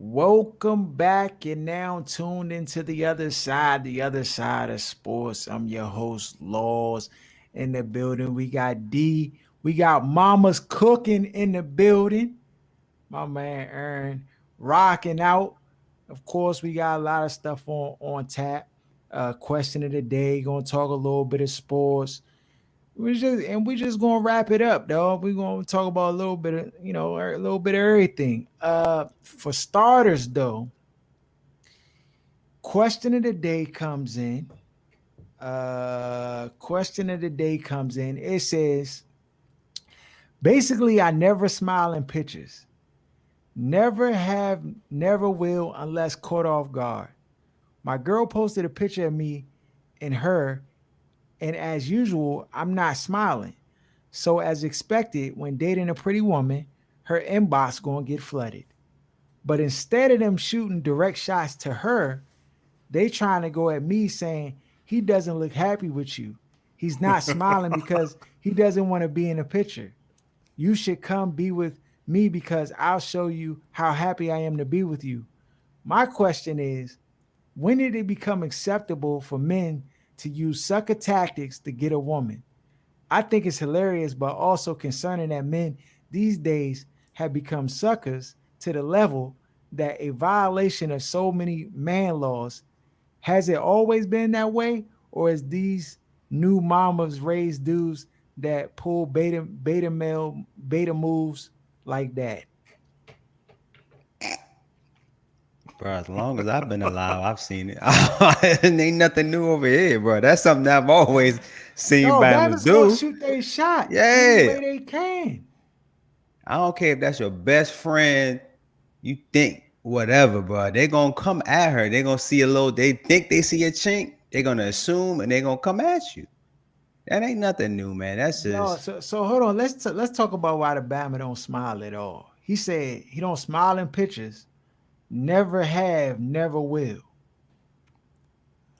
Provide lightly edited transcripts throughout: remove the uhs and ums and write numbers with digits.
Welcome back. You're now tuned into the other side of sports. I'm your host, Laws, in the building. We got D. We got Mama's Cooking in the building. My man Aaron rocking out. Of course, we got a lot of stuff on tap. Question of the day. Gonna talk a little bit of sports. We just gonna wrap it up, dog. We're gonna talk about a little bit of a little bit of everything. For starters, though, question of the day comes in. Question of the day comes in. It says basically, I never smile in pictures. Never have, never will unless caught off guard. My girl posted a picture of me and her, and as usual, I'm not smiling. So as expected, when dating a pretty woman, her inbox gonna get flooded. But instead of them shooting direct shots to her, they trying to go at me saying he doesn't look happy with you. He's not smiling because he doesn't want to be in a picture. You should come be with me because I'll show you how happy I am to be with you. My question is, when did it become acceptable for men to use sucker tactics to get a woman? I think it's hilarious, but also concerning that men these days have become suckers to the level that a violation of so many man laws. Has it always been that way, or is these new mamas raised dudes that pull beta moves like that? Bro, as long as I've been alive, I've seen it. And ain't nothing new over here, bro. That's something that I've always seen No, Bama's Bama's gonna do. shoot their shot any Yeah. way they can. I don't care if that's your best friend, you think whatever, bro. They gonna come at her. They gonna see a little, they think they see a chink. They're gonna assume and they gonna come at you. That ain't nothing new, man. That's No, just so hold on. Let's talk about why the Bama don't smile at all. He said he don't smile in pictures. Never have, never will.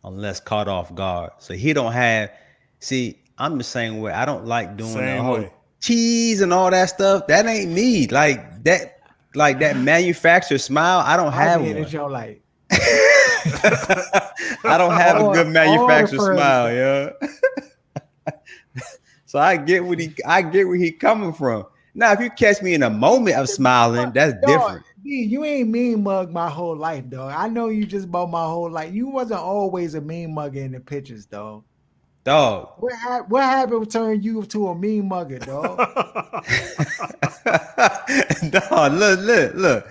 unless caught off guard. So he don't have, see, I'm the same way. I don't like doing the Same whole way. cheese and all that stuff. That ain't me. Like that manufactured smile, I don't I have be in the one. show like I don't have a good all the manufactured pearly smile, stuff. yeah. So I get where he coming from. Now, if you catch me in a moment of smiling, that's Dog, different. D, you ain't mean mug my whole life, dog. I know you just about my whole life. You wasn't always a mean mugger in the pictures, dog. Dog. What happened turned you to a mean mugger, dog? Dog, look.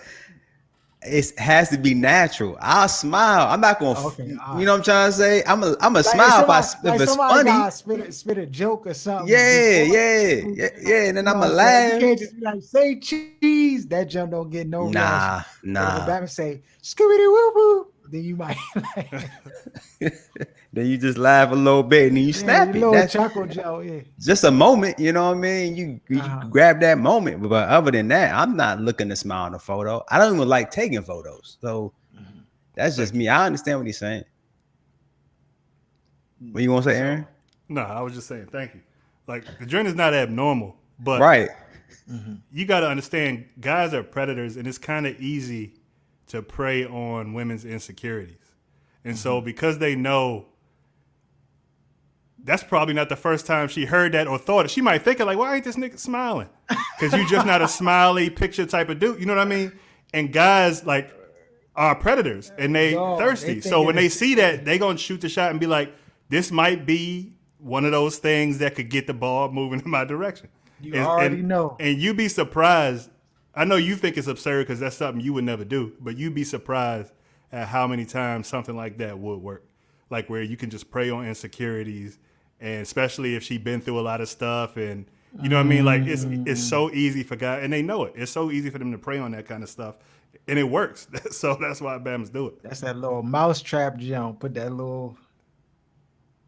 It has to be natural. I'll smile. I'm not gonna, Okay, all you right. know what I'm trying to say. I'm a Like if smile if I somebody if like it's somebody funny. got spit a joke or something Yeah, before yeah, you yeah, yeah. And then know I'm what I'm a saying? You laugh. can't just be like, say cheese. That jump don't get no reaction. Nah, But if a nah. Batman say Scooby Doo woo woo, then you might like, Then you just laugh a little bit and then you yeah, your snap it. little That's chuckle Joe, yeah. just a moment, you know what I mean? You Uh-huh. grab that moment, but other than that, I'm not looking to smile in a photo. I don't even like taking photos, so Mhm. that's just Thank you. me. I understand what he's saying. What you want to say, So, Aaron? no, I was just saying thank you. Like the joint is not abnormal, but Right. Mhm. you got to understand, guys are predators, and it's kind of easy to prey on women's insecurities. And so, Mhm. because they know that's probably not the first time she heard that or thought it, she might think it like, "Why ain't this nigga smiling?" Because you just not a smiley picture type of dude. You know what I mean? And guys like are predators and they Dog, they thirsty. So thinking when they it's see that, they gonna shoot the shot and be like, "This might be one of those things that could get the ball moving in my direction." you And already and, know. and you be surprised. I know you think it's absurd because that's something you would never do, but you'd be surprised at how many times something like that would work. Like where you can just prey on insecurities, and especially if she been through a lot of stuff, and you know what I mean. Like it's Mm, so easy for guys, and they know it. It's so easy for them to prey on that kind of stuff, and it works. So that's why Bams do it. that's that little mouse trap jump. Put that little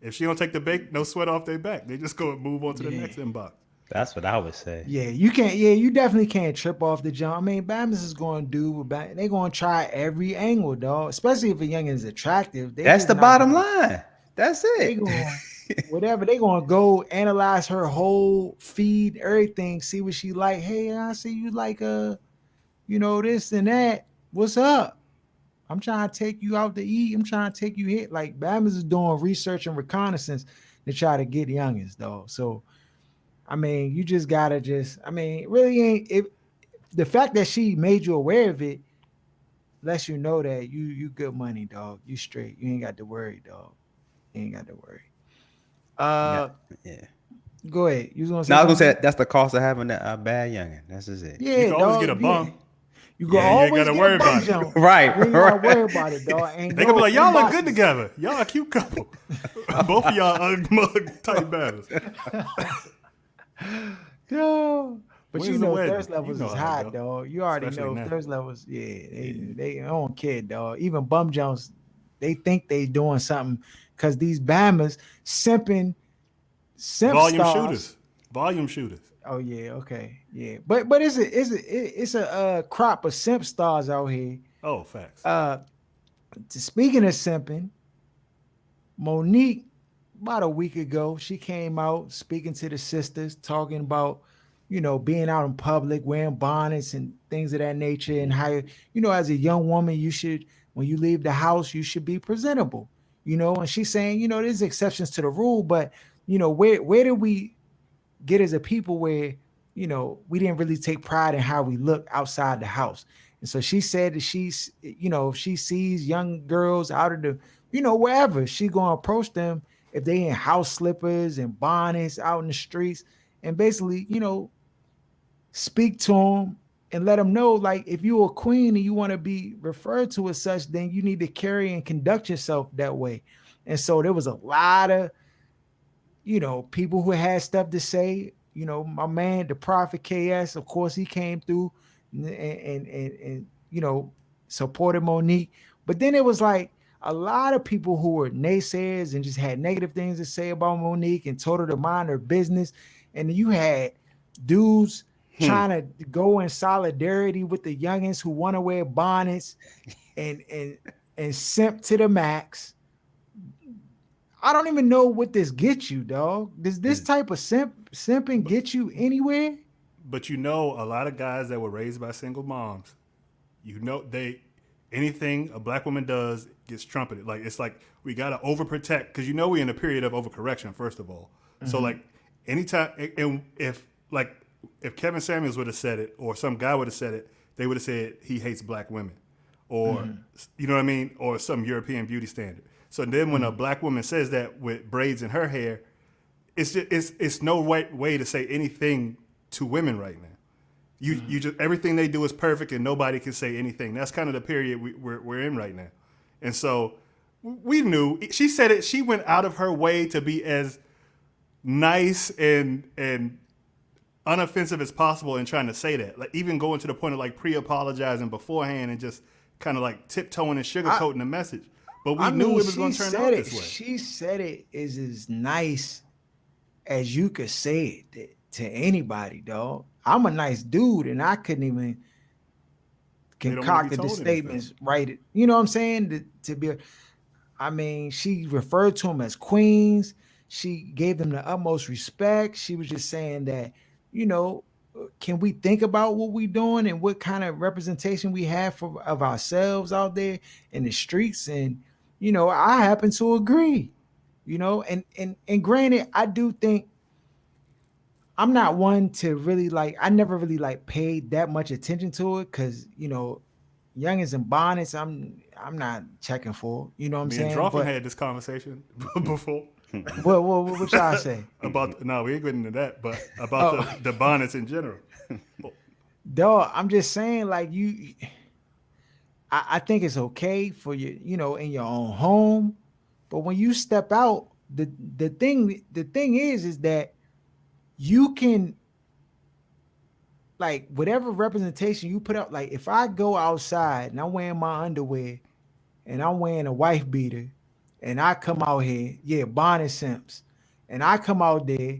If she don't take the bait, no sweat off their back. They just go and move on to the yeah. next inbox. That's what I would say. Yeah, you can't. Yeah, you definitely can't trip off the jump. I mean, Bama's is going to do. They're going to try every angle, dog. Especially if a young is attractive, they That's just the not bottom going. line. That's They it. going whatever. They going to go analyze her whole feed, everything. See what she like. Hey, I see you like this and that. What's up? I'm trying to take you out to eat. I'm trying to take you here. Like Bama's is doing research and reconnaissance to try to get youngins, though. So I mean, you just gotta just. I mean, it really ain't it. The fact that she made you aware of it lets you know that you good money, dog. You straight. You ain't got to worry, dog. You ain't got to worry. Yeah, Uh, yeah. go ahead. You was gonna say Now I was something, gonna bro? say that's the cost of having a bad youngin. That's just it. You Yeah, can always get a dog. Yeah, bum. you can Yeah, you ain't always gotta get a worry bum about it. jump. Right, You ain't gotta worry right. about it, dog. Ain't They gonna be no like, y'all look good inboxes. together. Y'all a cute couple. Both of y'all mug type battles. No. But you When's the know, wedding? thirst You levels know is how it hot, go. dog. You already Especially know now. thirst levels. Yeah, Yeah. they don't care, dog. Even bum jumps, they think they doing something because these Bammers simping simp Volume stars. shooters. Volume shooters. Oh yeah, okay, yeah. But it's a crop of simp stars out here. Oh, facts. Uh, speaking of simping, Monique, about a week ago, she came out speaking to the sisters, talking about, being out in public, wearing bonnets and things of that nature, and how, as a young woman, you should, when you leave the house, you should be presentable, And she's saying, there's exceptions to the rule, but, where did we get as a people where we didn't really take pride in how we look outside the house. And so she said that she's, if she sees young girls out of the, wherever, she gonna approach them if they in house slippers and bonnets out in the streets, and basically, speak to them and let them know, like, if you're a queen and you want to be referred to as such, then you need to carry and conduct yourself that way. And so there was a lot of, people who had stuff to say. My man, the Prophet KS, of course, he came through and supported Monique. But then it was like a lot of people who were naysayers and just had negative things to say about Monique and told her to mind her business. And you had dudes Hmm. trying to go in solidarity with the youngins who want to wear bonnets and simp to the max. I don't even know what this gets you, dog. Does this Is type of simping but, get you anywhere? but a lot of guys that were raised by single moms, they anything a black woman does gets trumpeted. Like it's like we gotta overprotect because we're in a period of overcorrection, first of all. So Mm-hmm. like anytime and if Kevin Samuels would have said it or some guy would have said it, they would have said he hates black women. Or Mm-hmm. you know what I mean? Or some European beauty standard. So then when a Mm-hmm. black woman says that with braids in her hair, it's no right way to say anything to women right now. You just everything they do is perfect and nobody can say anything. That's kind of the period we're in right now. And so we knew she said it. She went out of her way to be as nice and unoffensive as possible in trying to say that. Like even going to the point of like pre-apologizing beforehand and just kind of like tiptoeing and I sugarcoating the message. But we I knew mean, it was going she to turn said out it. this way. She said it is as nice as you could say it to anybody, dog. I'm a nice dude, and I couldn't even They don't want to be concocted the told anything. statements right. You know what I'm saying? To be, I mean, she referred to them as queens. She gave them the utmost respect. She was just saying that, you know, can we think about what we're doing and what kind of representation we have of ourselves out there in the streets? And, I happen to agree, and granted, I do think I'm not one to really like, I never really like paid that much attention to it because, youngins and bonnets, I'm not checking for, you know what I'm Me and saying? Drawfin But had this conversation before what y'all say? about no, we ain't getting into that, but about Oh, the bonnets in general. dog, I'm just saying, like, I think it's okay for you, in your own home. But when you step out, the thing is that you can, like, whatever representation you put up, like if I go outside and I'm wearing my underwear and I'm wearing a wife beater and I come out here, yeah, bonnet simps, and I come out there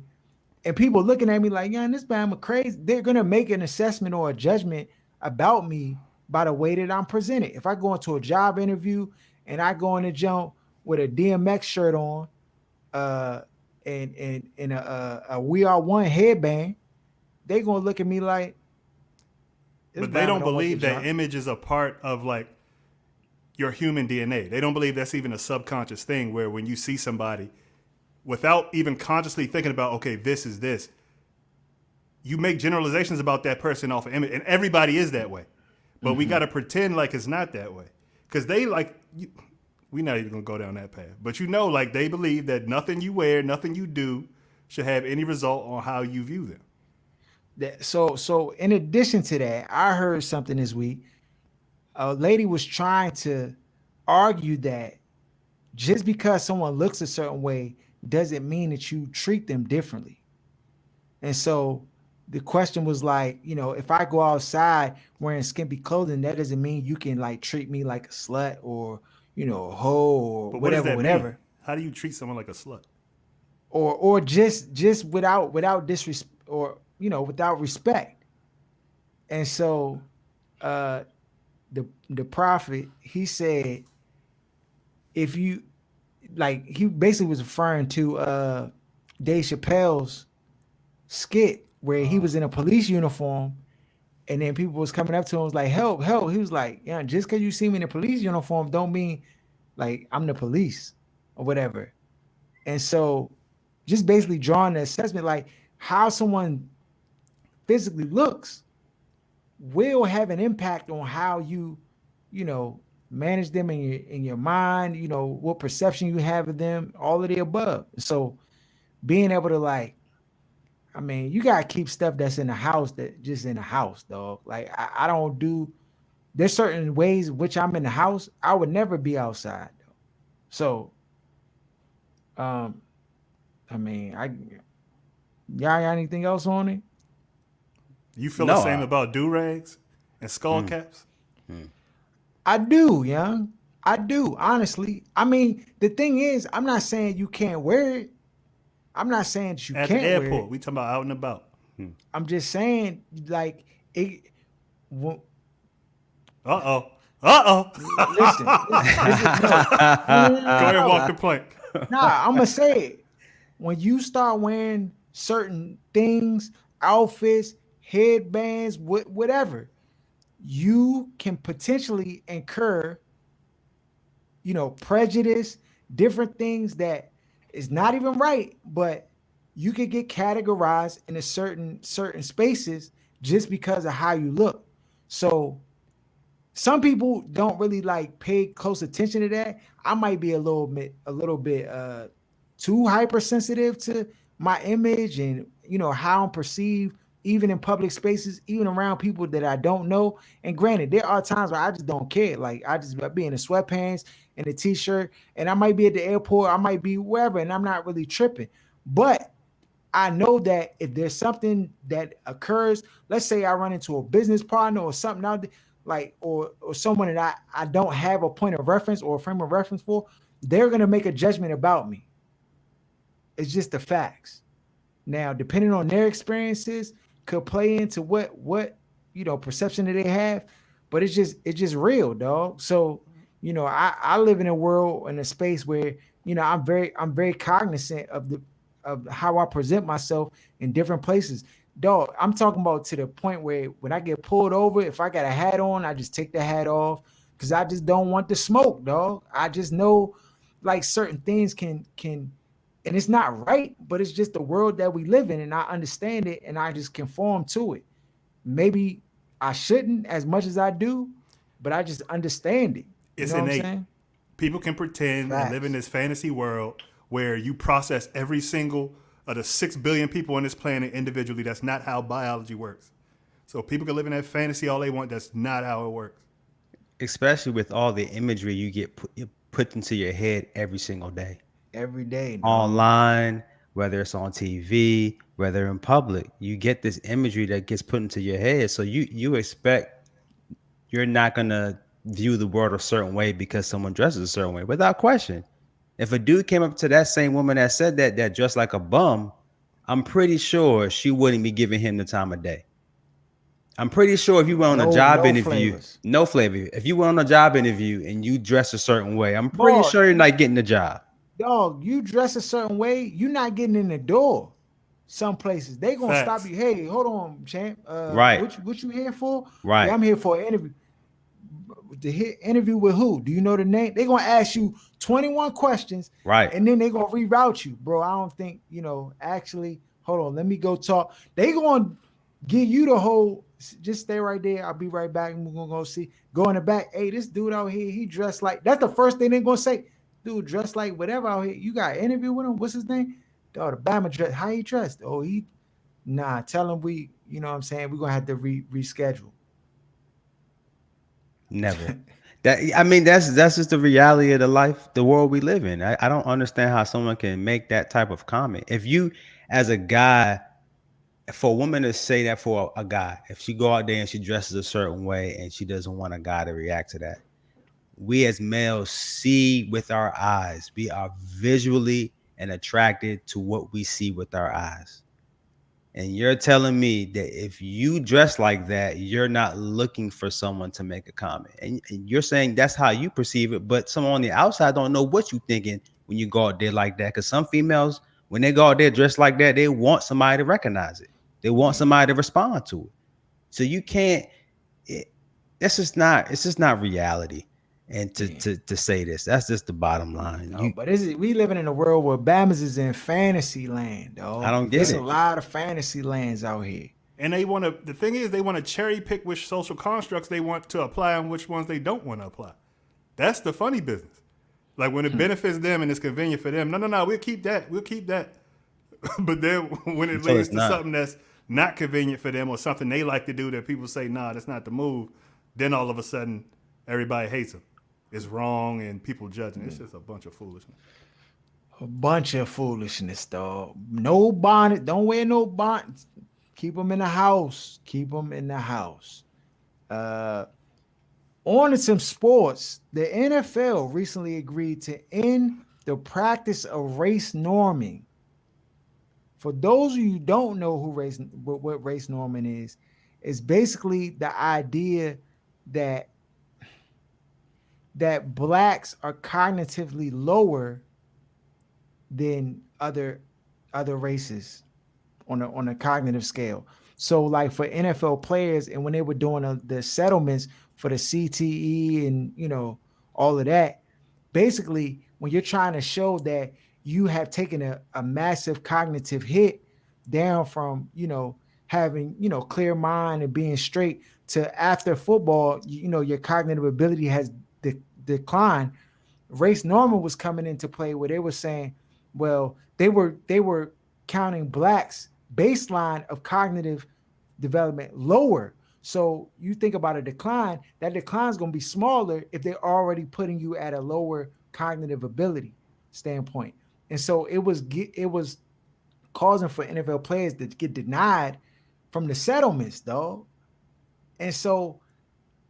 and people looking at me like, yeah, this man, I'm crazy. They're gonna make an assessment or a judgment about me by the way that I'm presented. If I go into a job interview and I go in the jump with a DMX shirt on, uh, and a We Are One headband, they gonna look at me like, It's But they blaming don't on what the believe that junk. image is a part of like your human DNA. They don't believe that's even a subconscious thing where when you see somebody without even consciously thinking about, okay, this is this, you make generalizations about that person off of image, and everybody is that way. But we got to pretend like it's not that way because they like. We're not even gonna go down that path, but like they believe that nothing you wear, nothing you do, should have any result on how you view them. So in addition to that, I heard something this week. A lady was trying to argue that just because someone looks a certain way doesn't mean that you treat them differently. And so the question was like, if I go outside wearing skimpy clothing, that doesn't mean you can like treat me like a slut or, a hoe or But what does whatever, that mean? whatever. How do you treat someone like a slut? Or just without disrespect or, without respect. And so uh the prophet, he said, if you like, he basically was referring to Dave Chappelle's skit where he was in a police uniform, and then people was coming up to him, was like, help, help. He was like, yeah, just because you see me in a police uniform don't mean like I'm the police or whatever. And so just basically drawing the assessment, like how someone physically looks will have an impact on how you know, manage them in your mind, what perception you have of them, all of the above. So being able to like, I mean, you gotta keep stuff that's in the house that just in the house, dog. Like I don't do. There's certain ways which I'm in the house. I would never be outside though. So, um, I mean, y'all got anything else on it? You feel the No, same about do rags and skull caps? I do, young. I do, honestly. I mean, the thing is, I'm not saying you can't wear it. I'm not saying that you At the can't wear airport, it. we talking about out and about. I'm just saying, like, it. Well, Uh oh. Uh oh. listen, no, no, no, no, Go no, ahead and walk no. the plank. Nah, I'm gonna say it. When you start wearing certain things, outfits, headbands, whatever, you can potentially incur, prejudice, different things that is not even right, but you could get categorized in a certain spaces just because of how you look. So some people don't really like pay close attention to that. I might be a little bit too hypersensitive to my image and how I'm perceived, even in public spaces, even around people that I don't know. And granted, there are times where I just don't care. Like I just be in the sweatpants and a t-shirt, and I might be at the airport, I might be wherever, and I'm not really tripping. But I know that if there's something that occurs, let's say I run into a business partner or something out there, like or someone that I don't have a point of reference or a frame of reference for, they're gonna make a judgment about me. It's just the facts. Now, depending on their experiences, could play into what perception that they have, but it's just real, dog. So I live in a world in a space where I'm very cognizant of how I present myself in different places. Dog, I'm talking about to the point where when I get pulled over, if I got a hat on, I just take the hat off because I just don't want the smoke, dog. I just know like certain things can and it's not right, but it's just the world that we live in, and I understand it, and I just conform to it. Maybe I shouldn't as much as I do, but I just understand it. You It's know what I'm innate. saying? People can pretend and live in Facts. this fantasy world where you process every single of the 6 billion people on this planet individually. That's not how biology works. So people can live in that fantasy all they want. That's not how it works. especially with all the imagery you get put into your head every single day, Every day, dog. online, whether it's on TV, whether in public. You get this imagery that gets put into your head, so you expect you're not gonna view the world a certain way because someone dresses a certain way, without question. If a dude came up to that same woman that said that dressed like a bum, I'm pretty sure she wouldn't be giving him the time of day. I'm pretty sure if you went on a job No interview, flavors. no flavor. If you went on a job interview and you dress a certain way, I'm pretty Boy, sure you're not getting the job. dog, you dress a certain way, you're not getting in the door. Some places they gonna stop Facts. you. Hey, hold on, champ. Right. What you here for? Yeah, Right. I'm here for an interview. To hit interview with who? Do you know the name? They gonna ask you 21 questions, Right. and then they gonna reroute you, bro. I don't think Actually, hold on. Let me go talk. They gonna give you the whole. Just stay right there. I'll be right back, and we're gonna go see. Go in the back. Hey, this dude out here, he dressed like. That's the first thing they gonna say. Dude dressed like whatever out here. You got an interview with him? What's his name? Oh, the Bama dress. How he dressed? Oh, he. Nah, tell him we. You know what I'm saying? We're gonna have to reschedule. Never. That I mean, that's just the reality of the life, the world we live in. I don't understand how someone can make that type of comment. If you, as a guy, for a woman to say that for a guy, if she go out there and she dresses a certain way and she doesn't want a guy to react to that, we as males see with our eyes. We are visually and attracted to what we see with our eyes. And you're telling me that if you dress like that, you're not looking for someone to make a comment. And you're saying that's how you perceive it, but someone on the outside don't know what you're thinking when you go out there like that. Because some females, when they go out there dressed like that, they want somebody to recognize it. They want Yeah, somebody to respond to it. So you can't. It, that's just not. It's just not reality. And to yeah. to to say this, that's just the bottom line. No, but we living in a world where Bama's is in fantasy land, I dog. don't get It's a it. lot of fantasy lands out here. And they want to. The thing is, they want to cherry pick which social constructs they want to apply and which ones they don't want to apply. That's the funny business. Like when it benefits them and it's convenient for them, no, no, no, we'll keep that. We'll keep that. But then when it Until leads it's to not. something that's not convenient for them or something they like to do that people say, nah, that's not the move, then all of a sudden everybody hates them. It's wrong and people judging. It's just a bunch of foolishness. A bunch of foolishness, dog. No bonnet. Don't wear no bonnet. Keep them in the house. Keep them in the house. Uh, on to some sports. The NFL recently agreed to end the practice of race norming. For those of you who don't know what race norming is, it's basically the idea that blacks are cognitively lower than other races on a cognitive scale. So like for NFL players, and when they were doing the settlements for the CTE and all of that, basically when you're trying to show that you have taken a massive cognitive hit down from having clear mind and being straight to after football, your cognitive ability has declined. Race normal was coming into play where they were saying, well, they were counting blacks baseline of cognitive development lower. So you think about a decline, that decline is going to be smaller if they're already putting you at a lower cognitive ability standpoint. And so it was causing for NFL players to get denied from the settlements, dog. And so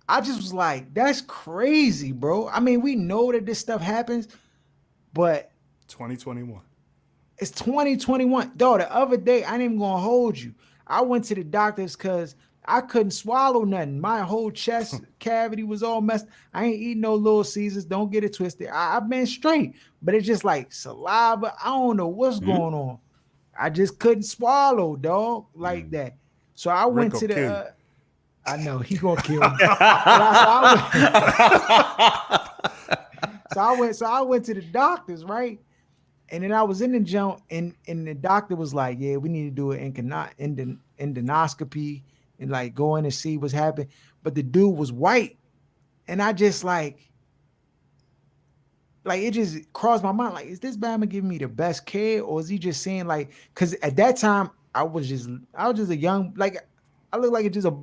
I just was like, that's crazy, bro. I mean, we know that this stuff happens, but 2021. it's 2021. Dog, the other day, I ain't even gonna hold you. I went to the doctors because I couldn't swallow nothing. My whole chest cavity was all messed. I ain't eating no Little Caesars. Don't get it twisted. I've been straight, but it's just like saliva. I don't know what's Hmm? going on. I just couldn't swallow, dog, like that. So I Rick went will to kill you. the. I know he gonna kill me. So I went to the doctors, right? And then I was in the jump, and the doctor was like, "Yeah, we need to do an endoscopy and like go in and see what's happening." But the dude was white, and I just like it just crossed my mind, like, is this Bama giving me the best care, or is he just saying like? Because at that time I was just a young, like, I look like just a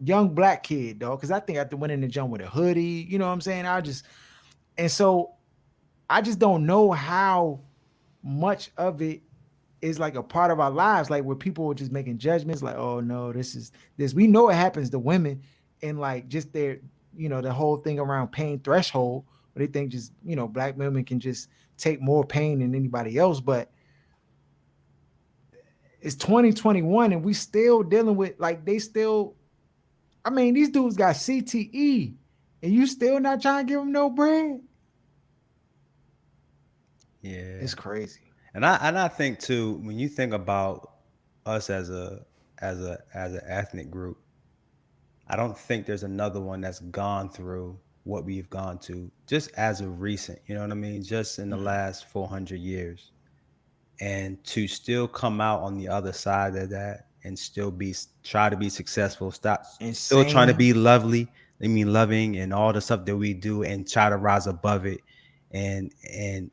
young black kid, dog. Because I think I went in the jump with a hoodie, you know what I'm saying? And so I just don't know how much of it is like a part of our lives, like where people are just making judgments, like, oh no, this is this. We know it happens to women, and like just the whole thing around pain threshold, where they think just black women can just take more pain than anybody else. But it's 2021, and we still dealing with like they still. I mean, these dudes got CTE, and you still not trying to give them no bread. Yeah. It's crazy. And I think too, when you think about us as an ethnic group, I don't think there's another one that's gone through what we've gone to just as of recent. You know what I mean? Just in the Mhm. last 400 years, and to still come out on the other side of that and still try to be successful, stop still trying to Insane. be lovely, I mean loving, and all the stuff that we do, and try to rise above it. And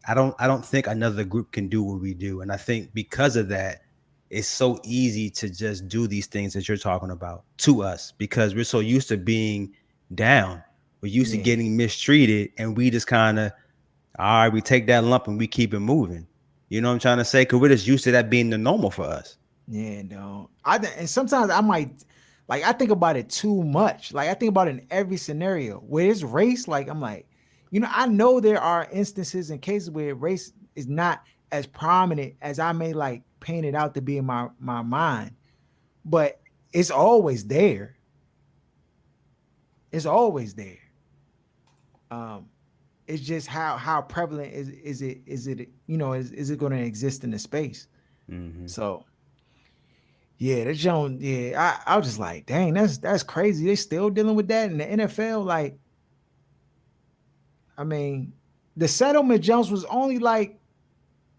I don't think another group can do what we do. And I think because of that, it's so easy to just do these things that you're talking about to us, because we're so used to being down. We're used to Yeah. getting mistreated, and we just kind of, all right, we take that lump and we keep it moving. You know what I'm trying to say? Because we're just used to that being the normal for us. Yeah, no. And sometimes I might like I think about it too much. Like I think about it in every scenario where it's race. Like I'm like, I know there are instances and cases where race is not as prominent as I may like paint it out to be in my mind, but it's always there. It's always there. Um, it's just how prevalent is it going to exist in the space? Hmm. So yeah, that Jones. Yeah, I was just like, dang, that's crazy. They still dealing with that in the NFL. Like, I mean, the settlement Jones was only like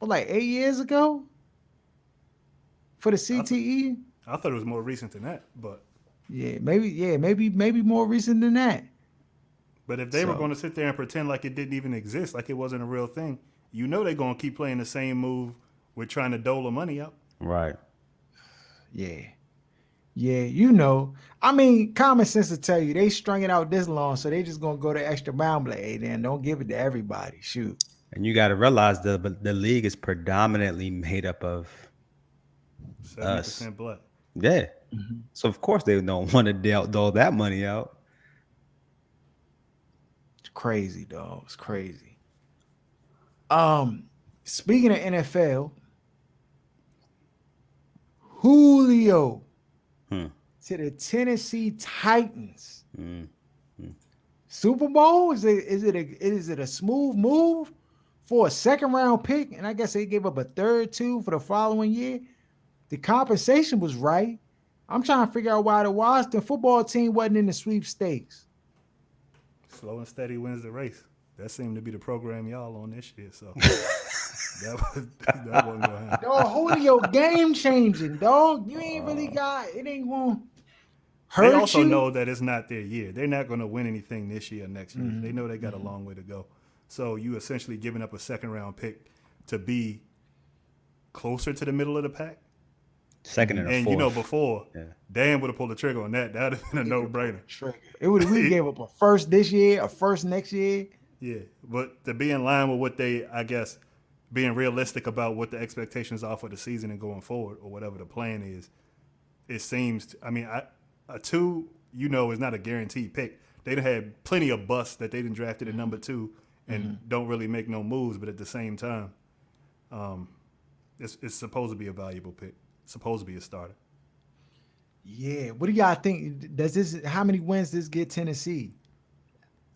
8 years ago for the I th- CTE. I thought it was more recent than that, but Maybe more recent than that. if they were So going to sit there and pretend like it didn't even exist, like it wasn't a real thing, they're going to keep playing the same move with trying to dole the money out. Right. yeah, yeah, I mean, common sense will tell you they strung it out this long, so they just gonna go the extra mile. Like, hey, then don't give it to everybody. Shoot. And you got to realize the league is predominantly made up of Seventy us. percent black. Yeah. Mhm. So of course they don't want to dole that money out. It's crazy, dog. It's crazy. Speaking of NFL, Julio Hmm. to the Tennessee Titans. Hmm. Super Bowl? Is it a smooth move for a second round pick? And I guess they gave up a third too for the following year. The compensation was right. I'm trying to figure out why the Washington football team wasn't in the sweepstakes. Slow and steady wins the race. That seemed to be the program y'all on this year. So that was, that wasn't going to happen. Dog, Julio game changing, dog. You ain't really got it. Ain't gonna They hurt also you. know that it's not their year. They're not going to win anything this year or next year. They know they got a Mhm. long way to go. So you essentially giving up a second round pick to be closer to the middle of the pack. Second and a And fourth. before Yeah. Dan would have pulled the trigger on that, that would have been a He no would have pulled brainer. the trigger. It would. We gave up a first this year, a first next year. Yeah, but to be in line with what they, I guess, being realistic about what the expectations are for the season and going forward, or whatever the plan is, it seems. I mean, a two, is not a guaranteed pick. They'd had plenty of busts that they didn't drafted at number two and Mhm. don't really make no moves, but at the same time, it's supposed to be a valuable pick. It's supposed to be a starter. Yeah. What do y'all think? Does this? How many wins does get Tennessee?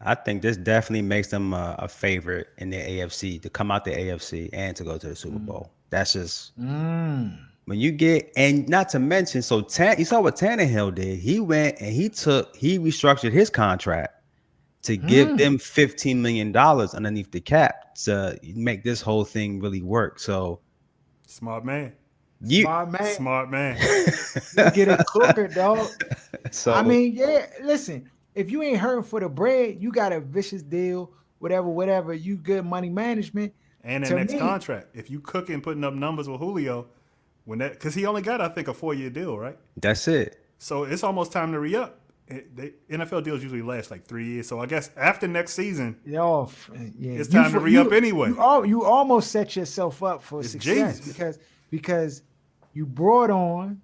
I think this definitely makes them a favorite in the AFC to come out the AFC and to go to the Super Mm. Bowl. That's just Mm. when you get, and not to mention, so you saw what Tannehill did. He went and he restructured his contract to give Mm. them $15 million underneath the cap to make this whole thing really work. So Smart man. you, Smart man. Smart man. Go get a cooker, dog. I so mean, yeah. Listen, if you ain't hurting for the bread, you got a vicious deal. Whatever. You good money management. And that To next me, contract, if you cooking putting up numbers with Julio, because he only got I think a 4 year deal, right? that's it. So it's almost time to re up. NFL deals usually last like 3 years, so I guess after next season, Yo, yeah, it's time to re up anyway. you almost set yourself up for It's success Jesus. because you brought on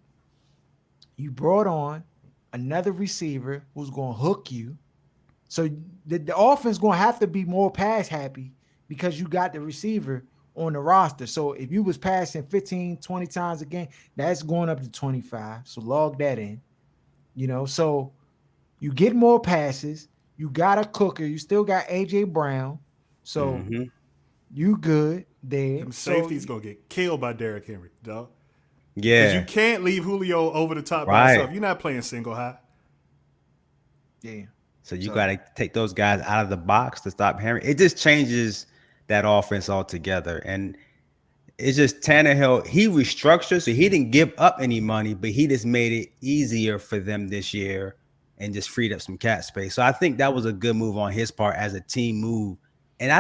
another receiver who's going to hook you. So the offense going to have to be more pass happy because you got the receiver on the roster. So if you was passing 15, 20 times a game, that's going up to 25. So log that in. So you get more passes. You got a cooker. You still got AJ Brown. So Hmm. You good there. Them So safeties gonna get killed by Derrick Henry, dog. Because you Yeah, can't leave Julio over the top by right. himself. You're not playing single high. yeah. So you got So to take those guys out of the box to stop Henry. It just changes that offense altogether. And it's just Tannehill, he restructured, so he didn't give up any money, but he just made it easier for them this year and just freed up some cap space. So I think that was a good move on his part as a team move. And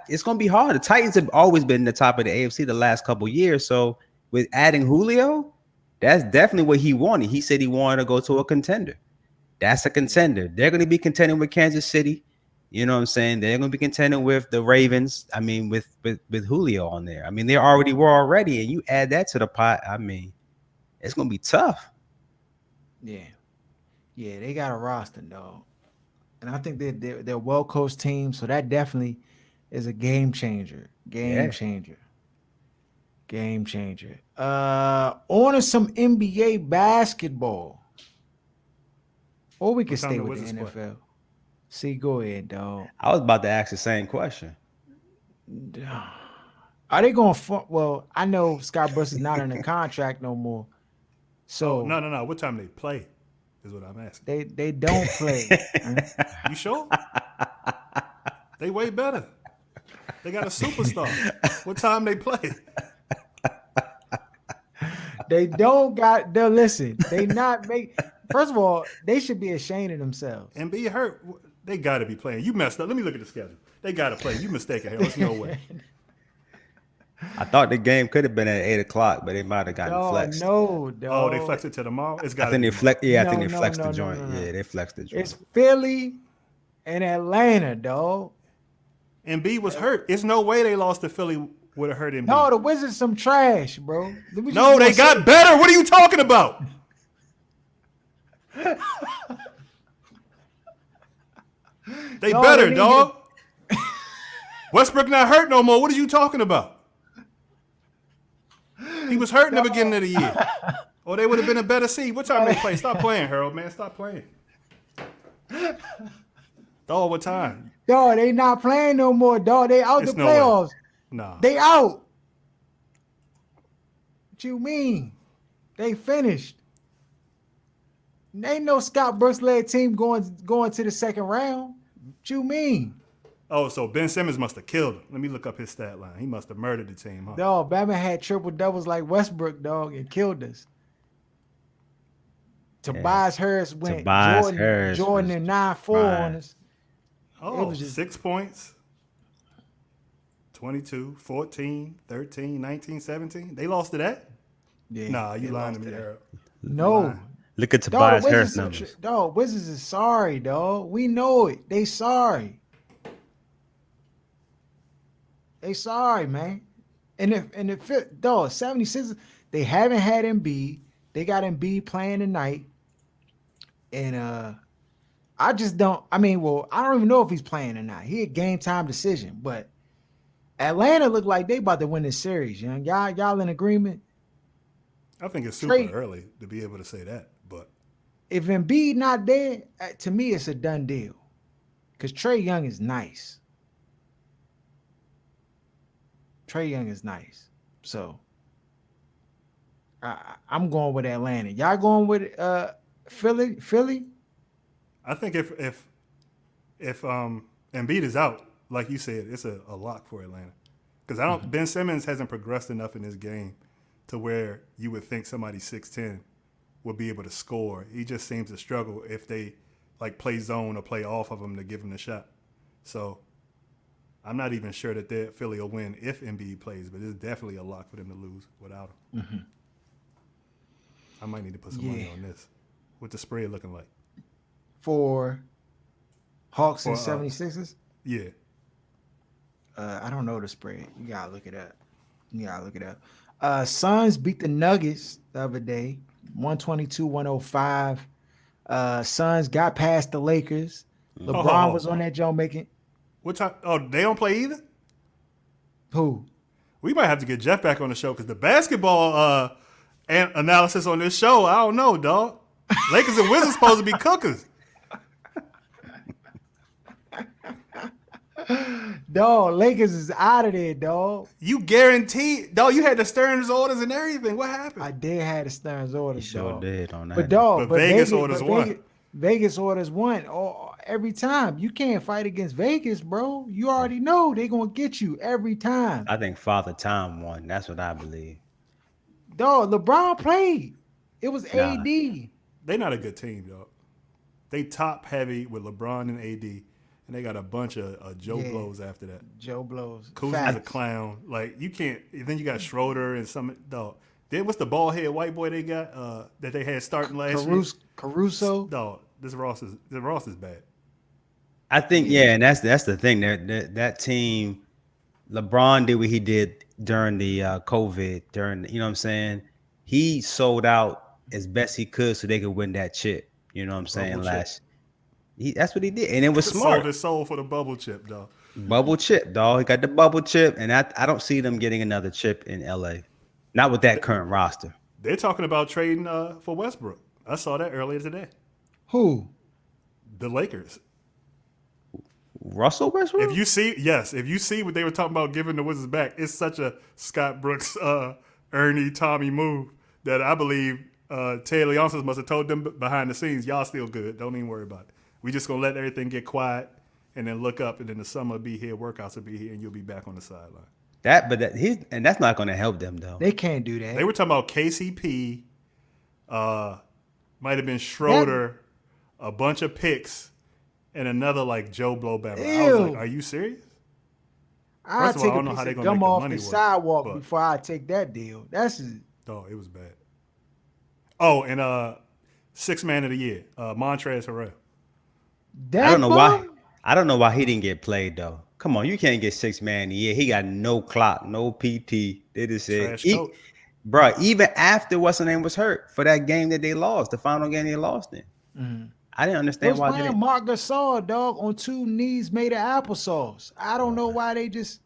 it's going to be hard. The Titans have always been the top of the AFC the last couple of years. So with adding Julio, that's definitely what he wanted. He said he wanted to go to a contender. That's a contender. They're going to be contending with Kansas City. You know what I'm saying? They're going to be contending with the Ravens. I mean, with Julio on there. I mean, they already were already, and you add that to the pot. I mean, it's going to be tough. yeah. Yeah, they got a roster, dog. And I think they're a well coached team, so that definitely is a game changer. Game Yeah. changer. Game changer. On to some NBA basketball. Or we can What time stay the with the Wizards play? NFL. See, go ahead, dog. I was about to ask the same question. Are they going to well, I know Scott Brooks is not in the contract no more. Oh, So no. What time they play is what I'm asking. they don't play. You sure? They way better. They got a superstar. What time they play? They don't got they listen. They not make first of all, they should be ashamed of themselves. And be hurt. They got to be playing. You messed up. Let me look at the schedule. They got to play. You mistaken here. There's no way. I thought the game could have been at 8:00, but they might have gotten No, flexed. no, dog. Oh, they flexed it to tomorrow? It's got I to think be they flex. Yeah, I think No, they no, flexed no, the no, joint. no, no. Yeah, they flexed the joint. It's Philly and Atlanta, dog. Embiid was hurt. There's no way they lost to Philly would have hurt Embiid. No, the Wizards some trash, bro. No, they got better. What are you talking about? They No, better, they dog. Westbrook not hurt no more. What are you talking about? He was hurt in the beginning of the year. Or they would have been a better seed. What time they play? Stop playing, Harold, man. Stop playing. Dog, what time? Dog, they not playing no more, dog. They out It's the no way. playoffs. Nah. They out. What you mean? They finished. Ain't no Scott Brooks led team going to the second round. What you mean? Oh, so Ben Simmons must have killed him. Let me look up his stat line. He must have murdered the team, huh? Dog, Batman had triple doubles like Westbrook, dog, and killed us. Tobias Harris went Tobias Jordan, Harris Jordan was and 9-4 fine. on us. Oh, was just- 6 points. 22, 14, 13, 19, 17. They lost to that? Yeah, Nah, they you lying lost to me, that. Harold. No. lying. Look at Dog, Tobias the Harris Wizards, numbers. dog, Wizards is sorry, dog. We know it. They sorry. They sorry, man. And if dog, 76ers, they haven't had Embiid. They got Embiid playing tonight. And I just don't. I mean, well, I don't even know if he's playing or not. He a game time decision, but Atlanta look like they about to win this series. Young, y'all in agreement? I think it's super Trey- early to be able to say that, but If Embiid not there, to me it's a done deal. Cause Trey Young is nice. Trey Young is nice, so I'm going with Atlanta. Y'all going with Philly? Philly? I think if Embiid is out, like you said, it's a lock for Atlanta. Because Ben Simmons hasn't progressed enough in this game to where you would think somebody 6'10" would be able to score. He just seems to struggle if they like play zone or play off of him to give him the shot. So I'm not even sure that Philly will win if Embiid plays, but it's definitely a lock for them to lose without him. Mm-hmm. I might need to put some money on this. What's the spread looking like? For Hawks and For, 76ers? Yeah. I don't know the spread. You gotta look it up. Suns beat the Nuggets the other day, 122-105. Suns got past the Lakers. LeBron was on that joint making What time? Oh, they don't play either? who? We might have to get Jeff back on the show because the basketball analysis on this show, I don't know, dog. Lakers and Wizards supposed to be cookers. Dog, Lakers is out of there, dog. You guaranteed, dog. You had the Stearns orders and everything. What I happened? did have the Stearns He orders, sure dog. did on But that. dog, But Vegas orders won. Vegas orders won every time. You can't fight against Vegas, bro. You already know they're gonna get you every time. I think Father Time won. That's what I believe. Dog, LeBron played. It was Nah, AD. They not a good team, dog. They top heavy with LeBron and AD, and they got a bunch of Joe Yeah, blows after that. Joe blows. Kuzma's a Facts. clown. Like you can't. Then you got Schroeder and some dog. Then what's the bald head white boy they got that they had starting last year? Caruso. Dog, this Ross is bad. I think and that's the thing. That team, LeBron did what he did during the COVID. During you know what I'm saying, he sold out as best he could so they could win that chip. You know what I'm saying? Bubble chip. That's what he did, and it was Sold smart. his soul for the bubble chip, dog. Bubble chip, dog. He got the bubble chip, and I don't see them getting another chip in LA. Not with that current roster. They're talking about trading for Westbrook. I saw that earlier today. Who? The Lakers. Russell Westbrook. If you see what they were talking about giving the Wizards back, it's such a Scott Brooks, Ernie, Tommy move that I believe Ted Leonsis must have told them behind the scenes, y'all still good. Don't even worry about it. We just gonna let everything get quiet and then look up, and then the summer will be here, workouts will be here, and you'll be back on the sideline. That's not going to help them though. They can't do that. They were talking about KCP, might have been Schroeder, a bunch of picks, and another like Joe Blow battle. I was like, are you serious? I'll First of all, take I don't a know piece how they of gonna gum make the off money the work, sidewalk but- before I take that deal. That's Oh, it was bad. Oh, and sixth man of the year, Montrezl Harrell. that. I don't know why. bum? I don't know why he didn't get played though. Come on, you can't get 6 man a year. He got no clock, no PT. They just said, Trash coach. bro. Even after what's her name was hurt for that game that they lost, the final game they lost in. I didn't They understand was why they playing didn't. Marc Gasol, dog, on two knees made of applesauce. I don't know why they just.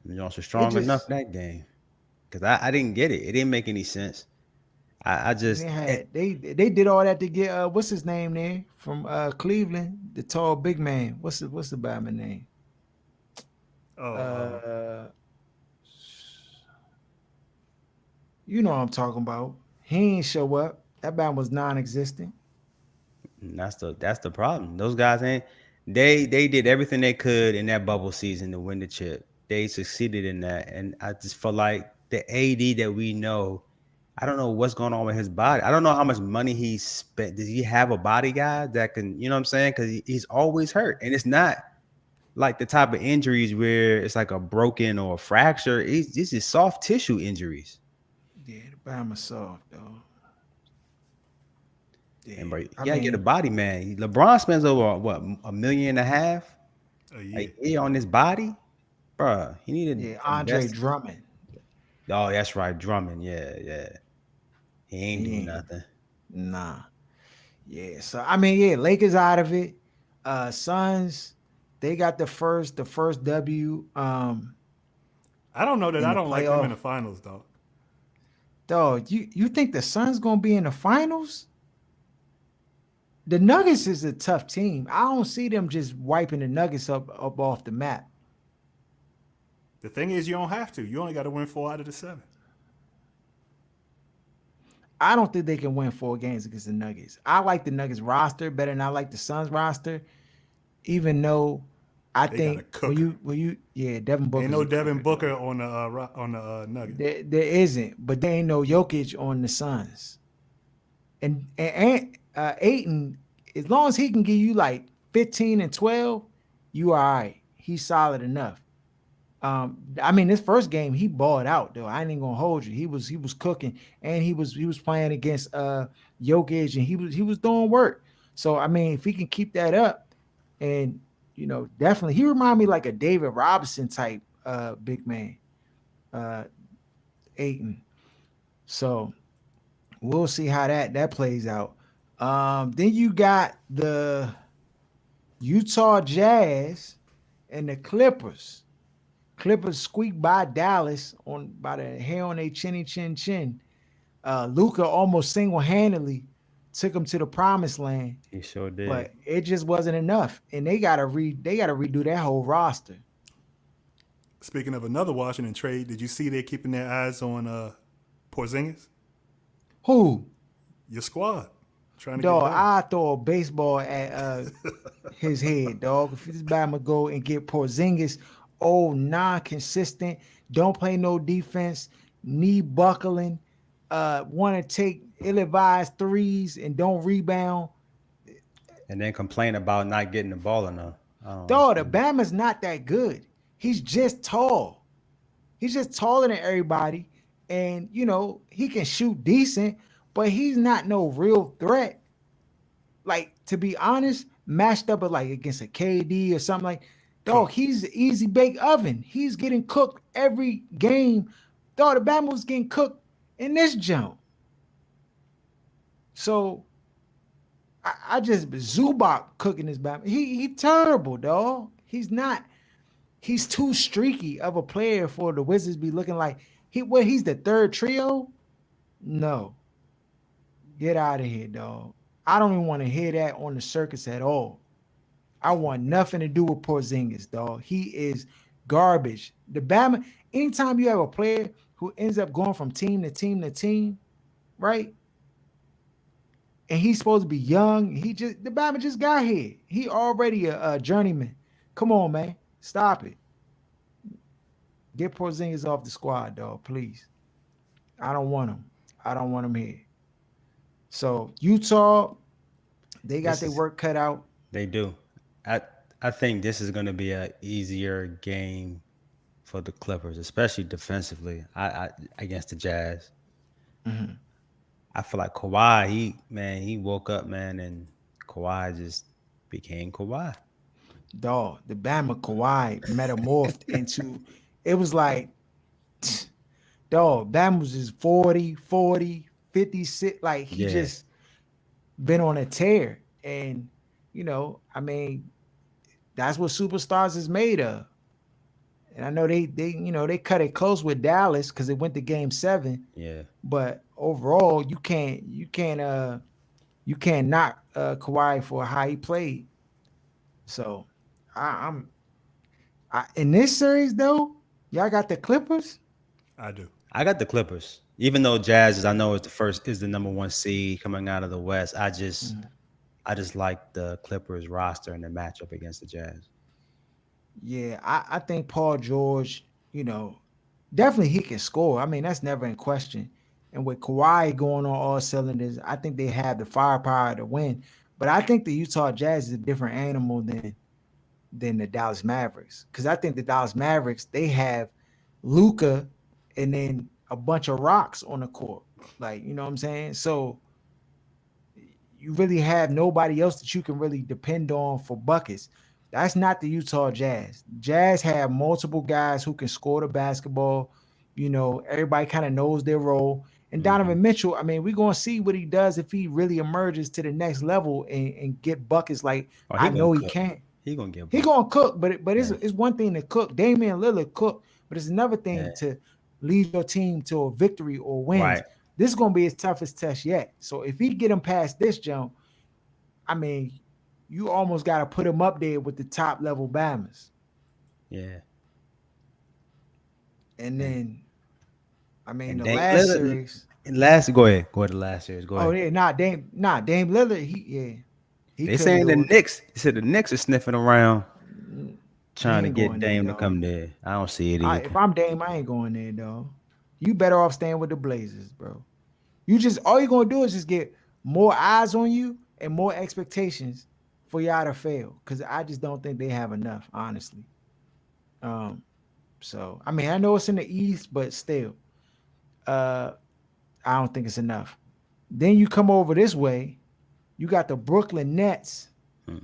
You know, so It strong enough just. that game because I didn't get it. It didn't make any sense. I just They did all that to get what's his name there from Cleveland, the tall big man. What's the Batman name? Oh, Uh, you know what I'm talking about. He ain't show up. That man was non-existent. that's the problem. Those guys ain't they did everything they could in that bubble season to win the chip. They succeeded in that, and I just feel like the AD that we know. I don't know what's going on with his body. I don't know how much money he spent. Does he have a bodyguard that can, you know what I'm saying? Because he's always hurt, and it's not like the type of injuries where it's like a broken or a fracture. This is soft tissue injuries. Yeah, the Bama soft though. Yeah, And bro, you I gotta get a mean, body, man. LeBron spends over what $1.5 million a a year. year on his body, bro. He needed yeah, to Andre invest. Drummond. Oh, that's right, Drummond. Yeah. He ain't He doing ain't. nothing. Nah. Yeah. So I mean, yeah, Lakers out of it. Suns, they got the first W I don't know that in I the don't like them in playoff. the finals, though. Dog, you think the Suns gonna be in the finals? The Nuggets is a tough team. I don't see them just wiping the Nuggets up off the map. The thing is, you don't have to. You only got to win 4 out of the 7. I don't think they can win 4 games against the Nuggets. I like the Nuggets roster better than I like the Suns roster, even though I They got a think when cooker. you yeah, Devin Booker Ain't no Devin Booker on the Nuggets. There isn't, but there ain't no Jokic on the Suns. And Aiton, as long as he can give you like 15 and 12, you all right. He's solid enough. I mean, this first game he balled out though. I ain't even gonna hold you. He was cooking, and he was playing against Jokic, and he was doing work. So I mean, if he can keep that up, and definitely he remind me like a David Robinson type big man, uh, Aiton. So we'll see how that plays out. Then you got the Utah Jazz and the Clippers. Clippers squeaked by Dallas by the hair on their chinny chin chin. Luca almost single-handedly took them to the promised land, He sure did. but it just wasn't enough. And they gotta redo that whole roster. Speaking of another Washington trade, did you see they're keeping their eyes on Porzingis? Who? Your squad trying to get Dog, better. I throw a baseball at his head, dog. If this Bama go and get Porzingis, old non-consistent, don't play no defense, knee buckling, want to take ill-advised threes and don't rebound. And then complain about not getting the ball enough. I don't Dog, the understand. Bama's not that good. He's just tall. He's just taller than everybody. And, he can shoot decent, but he's not no real threat. Like, to be honest, matched up with like against a KD or something like, dog, Cooked. he's an easy bake oven. He's getting cooked every game. Dog, the Bama was getting cooked in this jump. So I just Zubac cooking this Bama. He terrible, dog. He's too streaky of a player for the Wizards be looking like he's the third trio. No, get out of here, dog. I don't even want to hear that on the circus at all. I want nothing to do with Porzingis, dog. He is garbage. The Bama, anytime you have a player who ends up going from team to team to team, right? And he's supposed to be young. The Bama just got here. He already a journeyman. Come on, man. Stop it. Get Porzingis off the squad, dog, please. I don't want him. I don't want him here. So Utah, they got This their is work cut out. they do. I I think this is going to be a easier game for the Clippers, especially defensively. I against the Jazz. Mhm. I feel like Kawhi, he woke up, man, and Kawhi just became Kawhi. Dog, the Bama Kawhi metamorphed into, it was like, dog, Bama was just 40, 56. Like he Yeah, just been on a tear. And, I mean, that's what superstars is made of. And I know they cut it close with Dallas because it went to game 7. yeah. But overall, you can't knock Kawhi for how he played. So I'm in this series though, y'all got the Clippers. I do. I got the Clippers. Even though Jazz is, I know is the number one seed coming out of the West. Mhm. I just like the Clippers roster and the matchup against the Jazz. Yeah, I think Paul George, definitely he can score. I mean, that's never in question. And with Kawhi going on all cylinders, I think they have the firepower to win. But I think the Utah Jazz is a different animal than the Dallas Mavericks. Because I think the Dallas Mavericks, they have Luca and then a bunch of rocks on the court. Like, you know what I'm saying? So you really have nobody else that you can really depend on for buckets. That's not the Utah Jazz. Jazz have multiple guys who can score the basketball. Everybody kind of knows their role. And Hmm. Donovan Mitchell, I mean, we're gonna see what he does if he really emerges to the next level and get buckets like Oh, he I gonna know he cook. can. He gonna get He buckets. gonna cook, but it's Yeah, it's one thing to cook. Damian Lillard cook, but it's another yeah. thing to lead your team to a victory or wins. Right. This is gonna be his toughest test yet. So if he get him past this jump, I mean, you almost got to put him up there with the top level Bammers. Yeah. And And then, I mean, and the Dame last Lillard. series. And last, go ahead. Go ahead. The last series. Go Oh ahead. yeah, Dame Lillard. He They couldn't saying the do it. Knicks. They said the Knicks are sniffing around, He trying to ain't get going there, Dame to dog. come there. I don't see it either. If I'm Dame, I ain't going there, dog. You better off staying with the Blazers, bro. You just all you're gonna do is just get more eyes on you and more expectations for y'all to fail. Cause I just don't think they have enough, honestly. Um, so I mean, I know it's in the East, but still, uh, I don't think it's enough. Then you come over this way, you got the Brooklyn Nets. Hmm.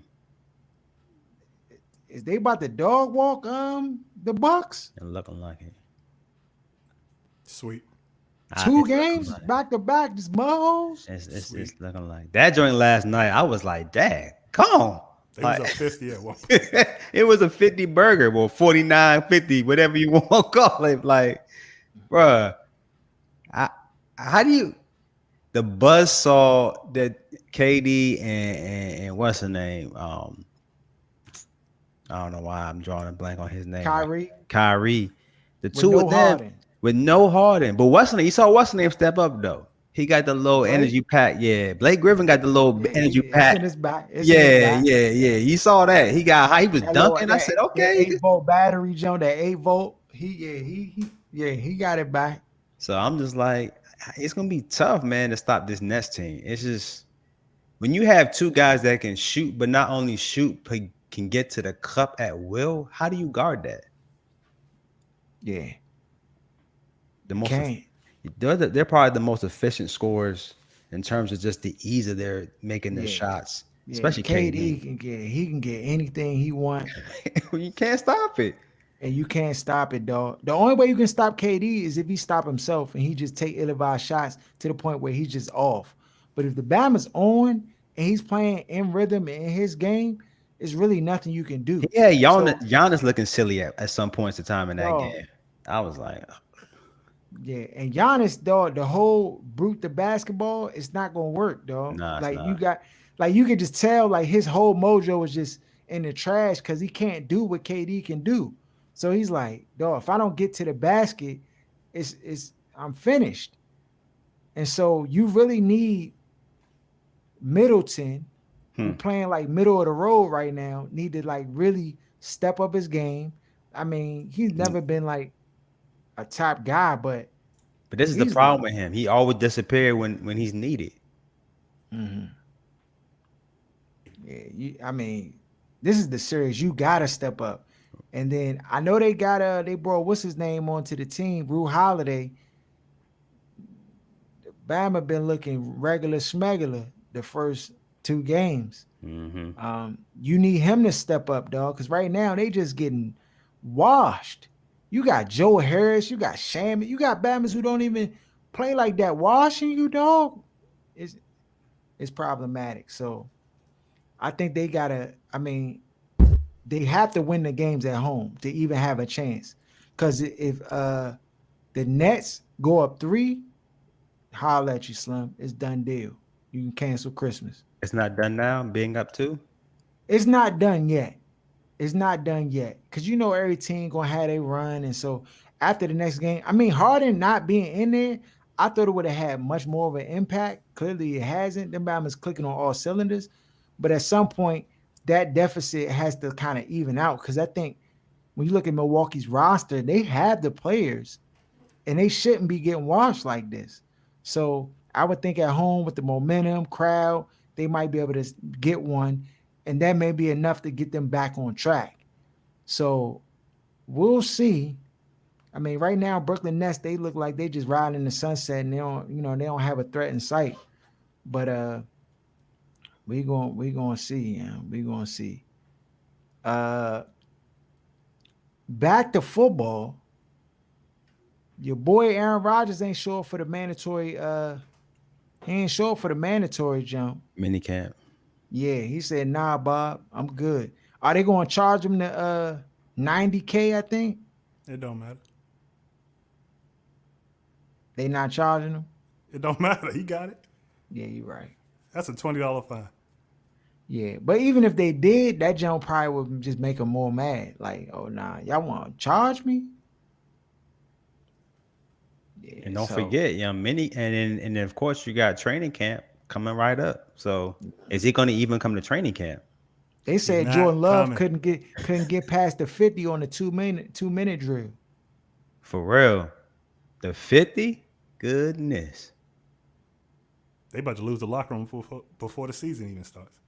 Is they about to dog walk the Bucks? It's looking like it. Sweet. Two It's looking games like back to back, just mudholes. Sweet. it's looking like that joint last night. I was like, "Dang, come on!" They was Like up 50 at one. it was a 50 burger, well 49, 50, whatever you want to call it. Like, bruh, I, how do you? The buzz saw that KD and what's her name? I don't know why I'm drawing a blank on his name. Right, Kyrie Kyrie. The with two of no them Harden. with no Harden, but you saw what's name step up though. He got the low Blake, energy pack. Yeah, Blake Griffin got the low yeah, energy it's pack. in his back. It's in his Yeah, back. yeah, yeah. You saw that. He got high. He was That little dunking. I said, that okay. 8 volt battery, Joe. That 8 volt. He got it back. So I'm just like, it's gonna be tough, man, to stop this Nets team. It's just when you have two guys that can shoot, but not only shoot, but can get to the cup at will. How do you guard that? Yeah, The you most, can't. they're probably the most efficient scorers in terms of just the ease of their making their Yeah, shots, yeah. especially KD KD. can get. He can get anything he want, You can't stop it. and you can't stop it, dog. The only way you can stop KD is if he stop himself and he just take ill-advised shots to the point where he's just off. But if the Bama's on and he's playing in rhythm in his game, it's really nothing you can do. He had So, Giannis looking silly at some points of time in that dog, game. I was like, yeah, and Giannis, dog, the whole brute the basketball, it's not gonna work, dog. nah, it's not. Like you could just tell, like his whole mojo was just in the trash because he can't do what KD can do. So he's like, dog, if I don't get to the basket, it's I'm finished. And so you really need Middleton, who Hmm. playing like middle of the road right now, need to like really step up his game. I mean, he's never been like a top guy, but But this is the he's like. problem with him. He always disappear when he's needed. Mhm. Yeah, I mean, this is the series. You gotta step up. And then I know they brought what's his name onto the team, Rue Holiday. Bama been looking regular smegular the first 2 games. Hmm. You need him to step up, dog, because right now they just getting washed. You got Joe Harris, you got Shamit, you got Bamas who don't even play like that. Washing you, dog, is it's problematic. So I think they gotta. I mean, they have to win the games at home to even have a chance. Because if the Nets go up 3, holla at you, Slim. It's done deal. You can cancel Christmas. It's not done now. Being up two. It's not done yet. It's not done yet. Because you know every team gonna have a run. And so after the next game, I mean, Harden not being in there, I thought it would have had much more of an impact. Clearly it hasn't. Them Bama's clicking on all cylinders. But at some point, that deficit has to kind of even out. Because I think when you look at Milwaukee's roster, they have the players and they shouldn't be getting washed like this. So I would think at home with the momentum, crowd, they might be able to get one, and that may be enough to get them back on track. So we'll see. I mean, right now, Brooklyn Nets, they look like they just riding in the sunset and they don't have a threat in sight. But we gonna see, yeah. We gonna see. Uh Back to football. Your boy Aaron Rodgers ain't show up for the mandatory. He ain't show up for the mandatory jump. Mini camp. Yeah, he said, "Nah, Bob, I'm good." Are they going to charge him the 90K? I think It don't matter. they not charging him. It don't matter. He got it. Yeah, you're right. That's a $20 fine. Yeah, but even if they did, that jump probably would just make him more mad. Like, oh nah, y'all want to charge me? Yeah, And don't so forget, mini, and then of course you got training camp coming right up. So is he going to even come to training camp? they He's said Jordan not Love coming. couldn't get past the 50 on the 2 minute drill. For real, the 50? Goodness. They about to lose the locker room before the season even starts.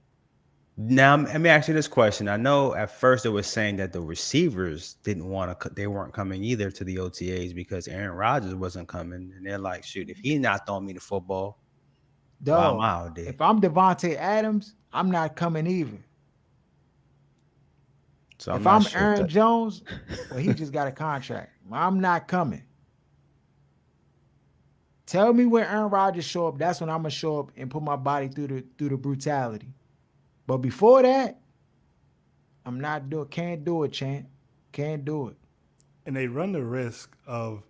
Now let me ask you this question. I know at first it was saying that the receivers didn't want to, they weren't coming either to the OTAs because Aaron Rodgers wasn't coming, and they're like, shoot, if he's not throwing me the football, why am I Dog, out there? if I'm Devontae Adams, I'm not coming either. So I'm If not I'm sure if Aaron that. Jones, well, he just got a contract. I'm not coming. Tell me when Aaron Rodgers show up. That's when I'm gonna show up and put my body through the brutality. But before that, I'm not doing. Can't do it, champ. Can't do it. And they run the risk of,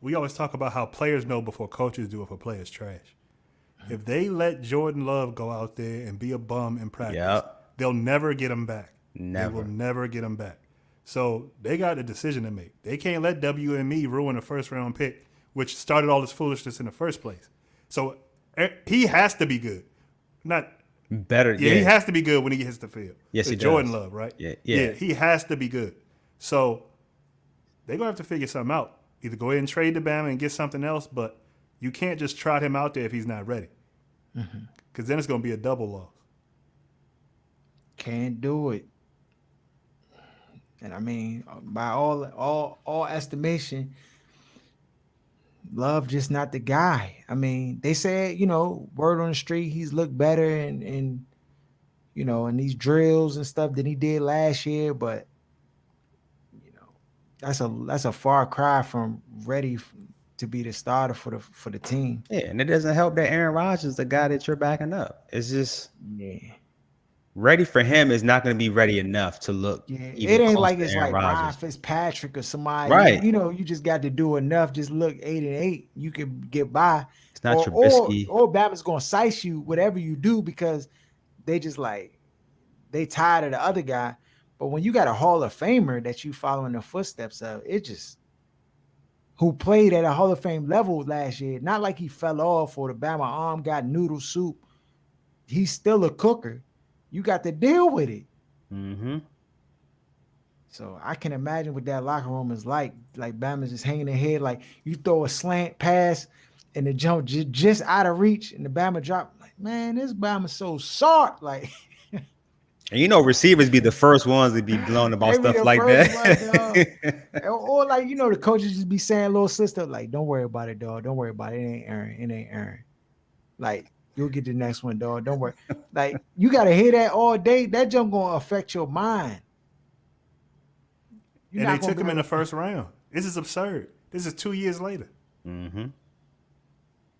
we always talk about how players know before coaches do if a player's trash. If they let Jordan Love go out there and be a bum in practice, Yep. they'll never get him back. They will Never. never get him back. So they got a decision to make. They can't let WME ruin a first round pick, which started all this foolishness in the first place. So he has to be good. Not Better, Yeah, he yeah. has to be good when he hits the field. Yes, It's he Jordan does. Love, right? Yeah, Yeah, yeah. he has to be good. So they're gonna have to figure something out. Either go ahead and trade to Bama and get something else, but you can't just trot him out there if he's not ready. Because then it's gonna be a double loss. Can't do it. And I mean, by all estimation, Love just not the guy. I mean, they said, word on the street, he's looked better and in these drills and stuff than he did last year, but you know, that's a far cry from ready to be the starter for the team. Yeah, and it doesn't help that Aaron Rodgers is the guy that you're backing up. It's just Yeah. ready for him is not going to be ready enough to look Yeah, even it ain't close like to it's Aaron like Ryan Rodgers. Fitzpatrick or somebody. Right. You just got to do enough. Just look 8-8, you can get by, It's not or Trubisky. Bama's gonna size you whatever you do because they just like they tired of the other guy. But when you got a Hall of Famer that you following the footsteps of, it just who played at a Hall of Fame level last year. Not like he fell off or the Bama arm got noodle soup. He's still a cooker. You got to deal with it. Mm-hmm. So I can imagine what that locker room is like. Like Bama's just hanging their head. Like you throw a slant pass and the jump just out of reach and the Bama drop. Like, man, this Bama's so soft. Like And receivers be the first ones to be blown about they be stuff the like first one, dog. that. Or like, the coaches just be saying little sister, like, don't worry about it, dog. Don't worry about it. It ain't Aaron. It ain't Aaron. Like, you'll get the next one, dog. Don't worry. Like, you gotta hear that all day. That jump gonna affect your mind. You're And they not gonna took be him in able the to, first round. This is absurd. This is 2 years later. Mm-hmm.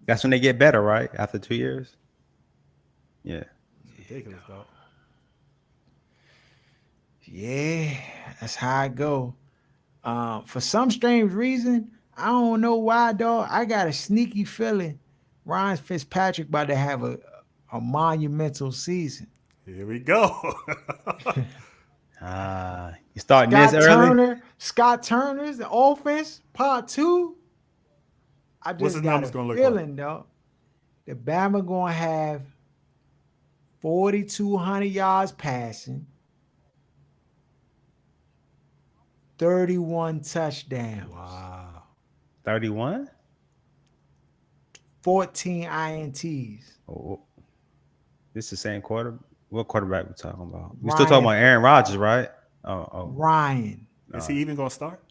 That's when they get better, right? After 2 years. Yeah. It's ridiculous, dog. yeah, that's how I go. For some strange reason, I don't know why, dog. I got a sneaky feeling Ryan Fitzpatrick about to have a monumental season. Here we go. You starting this early? Scott Turner's the offense, part two. I What's just his got numbers a gonna look like? feeling, though. The Bama gonna have 4,200 yards passing, 31 touchdowns, Wow. 31? 14 INTs. Oh, this is the same quarter. What quarterback we talking about? We still talking Ryan about Aaron Rodgers, right? Oh. Ryan. Is he even gonna start?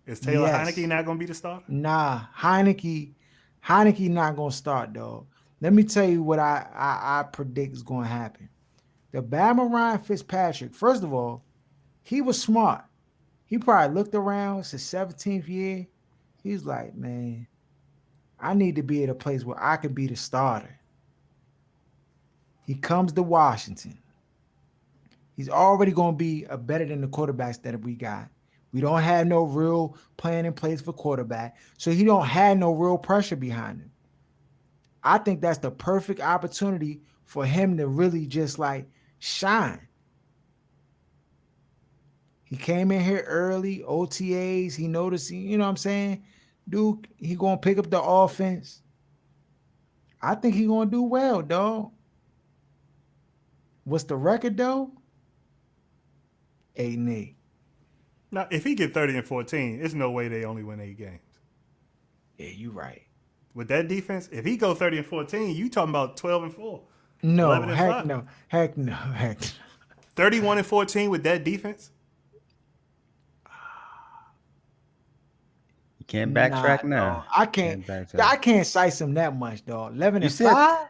Is Taylor Yes. Heineke not gonna be the starter? Nah, Heineke not gonna start, dog. Let me tell you what I predict is gonna happen. The Bama Ryan Fitzpatrick, first of all, he was smart. He probably looked around. It's his 17th year. He's like, man, I need to be at a place where I can be the starter. He comes to Washington. He's already going to be a better than the quarterbacks that we got. We don't have no real plan in place for quarterback, so he don't have no real pressure behind him. I think that's the perfect opportunity for him to really just like shine. He came in here early, OTAs. He noticed, you know what I'm saying? Dude, he going to pick up the offense. I think he going to do well, dog. What's the record, though? 8-8. Now, if he get 30 and 14, there's no way they only win 8 games. Yeah, you right. With that defense, if he go 30 and 14, you talking about 12 and 4. No, 11 and heck 5. no. Heck no. Heck no. 31 and 14 with that defense? You can't backtrack now. Dog. I can't size him that much, dog. 11 You and said- 5?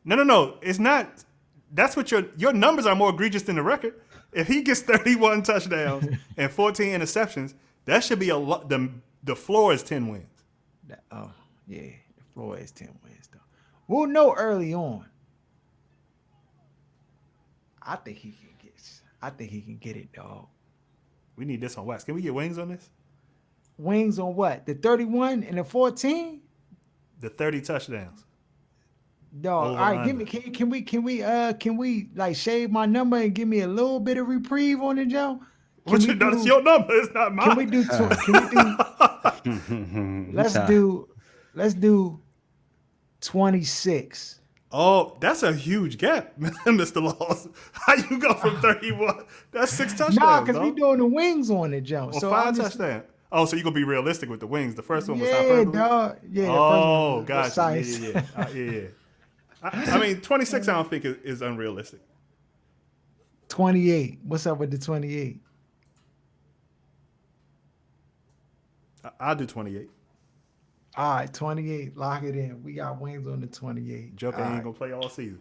No. It's not. That's what your numbers are more egregious than the record. If he gets 31 touchdowns and 14 interceptions, that should be a lot. The floor is 10 wins. Oh, yeah. The floor is 10 wins, though. We'll know early on. I think he can get it, dog. We need this on wax. Can we get wings on this? Wings on what? The 31 and the 14? The 30 touchdowns. Dog, all Over right, give under. me. Can we like shave my number and give me a little bit of reprieve on it, Joe? Can What we you know? It's do? your number. It's not Can mine. we do? Can we do? You Let's try. do. Let's do 26. Oh, that's a huge gap, Mr. Laws. How you go from 31? That's 6 Nah, touchdowns, cause we dog. doing the wings on it, Joe. Or So 5 I'm just. touchdowns. Oh, so you're going to be realistic with the wings. The first one was Yeah, hyperbole? dog. Yeah, the first one Oh, was gotcha. Yeah, precise. yeah, yeah. Yeah. I mean, 26 I don't think is unrealistic. 28. What's up with the 28? I'll do 28. All right, 28. Lock it in. We got wings on the 28. Joker All ain't right. going to play all season.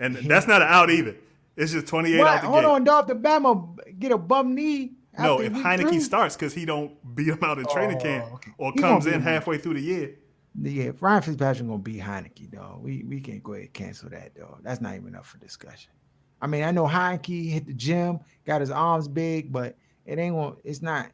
And that's not an out either. It's just 28 What? out the Hold gate. on, dog. The Bama get a bum knee No, after if week Heineke 3? starts because he don't beat him out in training camp Okay. or He gonna comes beat in him out. halfway through the year. Yeah, Ryan Fitzpatrick gonna beat Heineke, dog. We can go ahead and cancel that, dog. That's not even up for discussion. I mean, I know Heineke hit the gym, got his arms big, but it ain't gonna. It's not.